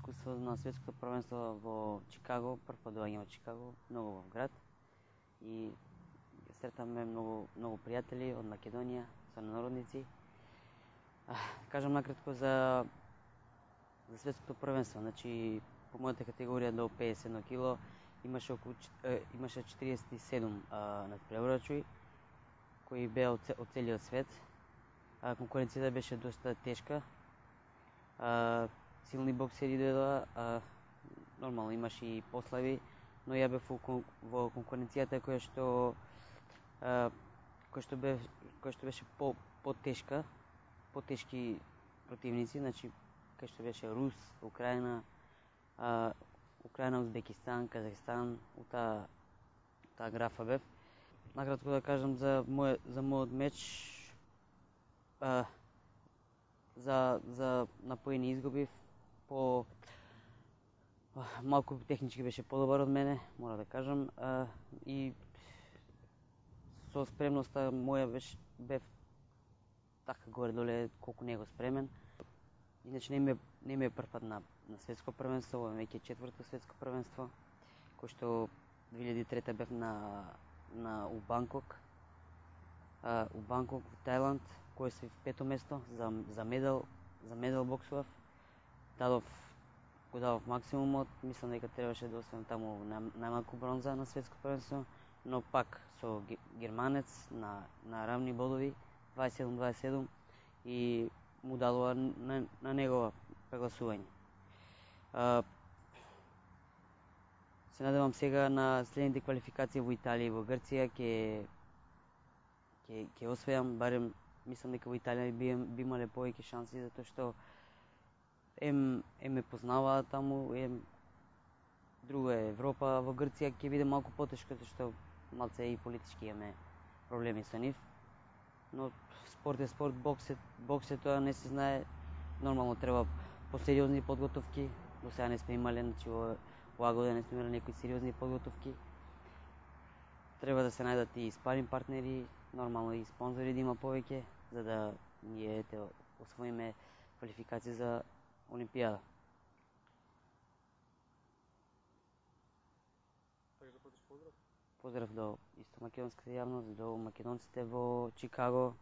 искуство на светското првенство во Чикаго, прв пат доаѓам во Чикаго, многу во град и сретаме многу пријатели од Македонија, сонародници. Кажам накратко за светското првенство. Значи, по мојата категорија до 51 кило имаше 47 надпреварачи кои беа од целиот свет. Конкуренцијата беше доста тешка. Силни боксери дојдоа, нормално имаше и послави, но ја бев во конкуренцијата која што беше потешка, потешки противници, значи кај што беше Рус, Украина, Узбекистан, Казахстан, таа графа бев. Накратко да кажам за мојот меч, за напоени изгубив, малку технички беше подобар од мене, мора да кажам, и со спремноста моја бев така горе-доле колку него спремен. Иначе не ми е прв пат на светско првенство, ова веќе четврто светско првенство, кој што 2003 бев у Банкок, во Тајланд, кој се в пето место за медал боксував. Го дадов максимумот, мислам дека требаше да освојам таму најмалку бронза на светско првенство, но пак со германец на равни бодови, 27-27, и му дадува на него прегласување. Се надевам сега на следните квалификации во Италија и во Грција ќе освојам, барем мислам дека во Италија би имале повеќе шанси, затоа што ме познаваат таму, друго е Европа, во Грција ќе биде малку потешко, затоа што малце и политички имаме проблеми со нив. Но спорт е спорт, бокс е тоа, не се знае, нормално треба посериозни подготовки. До сега не сме имале, значи оваа година не сме имале некои сериозни подготовки. Треба да се најдат и спаринг партнери, нормално и спонзори да има повеќе, за да ние освоиме квалификација за Олимпијада. Поздрав до исто македонската јавност, до македонците во Чикаго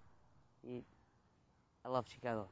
и I love Chicago.